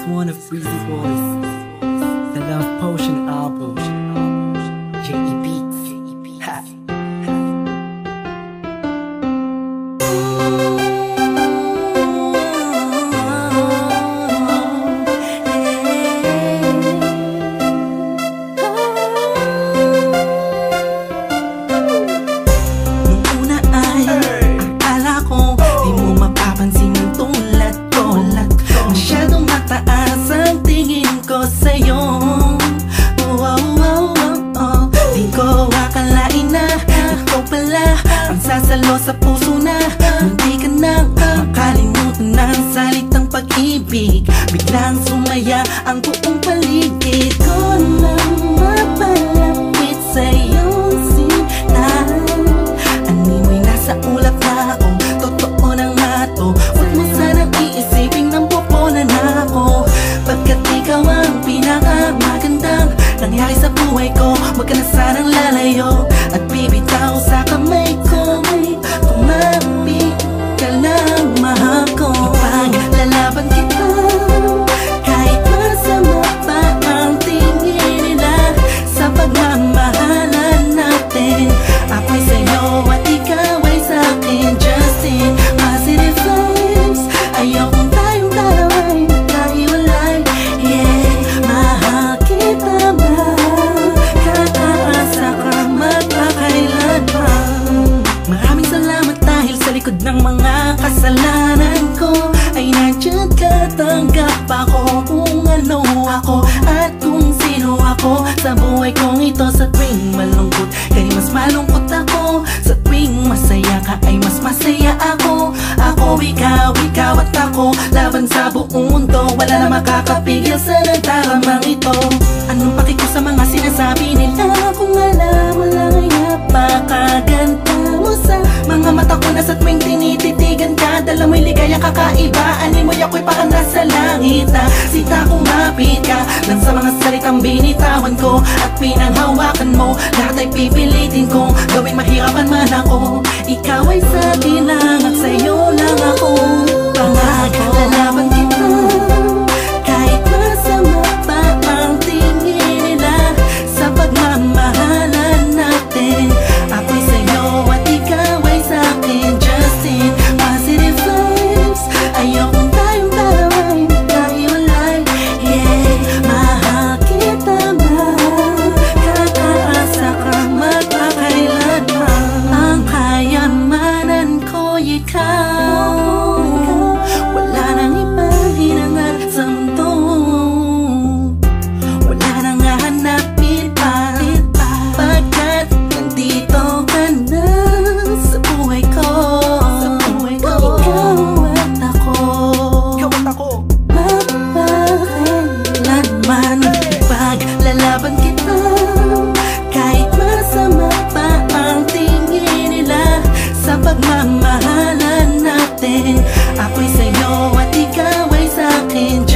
one of Breezy Boys, the Love Potion album, J.E. Beats. Ha. Nung una ay akala ko di mo mapapansin ang tulad ko. Masyadong mataas ang tingin ko sa'yo. Di ko akalain na ikaw pala ang sasalo sa puso na munti ka nang makalimutan ng salitang pag-ibig. Biglang sumaya ang buong paligid ko nang mapalapit sa'yo. Animoy nasa ulap na ako, totoo na nga to. Huwag mo sanang iisipin nang pupunan ako, pagkat ikaw ang pinakamagandang nangyari sa buhay ko. Huwag ka na sanang lalayo at bibitaw sa kamay ko. Kumapit ka lang, mahal ko. Ipaglalaban kita kahit masama pa ang tingin nila sa pagmamahalan natin. Ako'y sa'yo at ikaw ay sa'kin. Just in positive vibes, ayokong tayong dalawa'y magkahiwalay. Yeah, mahal kita ba? Kakaasa ka magpakailan pa. Maraming salamat dahil sa likod ng mga kasalanan ko ay nandiyan ka, tanggap ako kung ano ako at kung sino ako sa buhay kong ito. Sa tuwing malungkot kay mas malungkot ako, sa tuwing masaya ka ay mas masaya ako. Ako, ikaw at ako, laban sa buong mundo. Wala na makakapigil sa nagdaramang ito. Anong paki ko sa mga sinasabi nila kung alam mo lang ay napakaganda mo sa mga mata ko na sa tuwing tinititigan ka. Dala mo'y ligaya kakaiba, animoy ako'y parang nasa langit na sita kumapit ka lang sa mga salitang binitawan ko at pinanghawakan mo. Lahat ay pipilitin kong gawin mahirapan man ako. Ikaw ay sa akin lang at sa'yo lang ako. Pangag-lalaban kita kahit masama pa ang tingin nila sa pagmamahalan natin. Ako'y sa'yo at ikaw ay sa'kin. Just in positive vibes, ayokong tayong dalawa'y magkahiwalay. Yeah, mahal kita ba? Kakaasa ka magpakailan pa. Ang kayamanan ko'y ikaw, wala nang ibang hinangat sa mundo. Wala nang hahanapin pa, pagkat nandito ka na sa buhay ko. Ikaw at ako, mapakailanman ipaglalaban kita kahit masama pa ang tingin nila sa pagmamahalan natin. Ako'y sa'yo at ikaw ay sa'kin.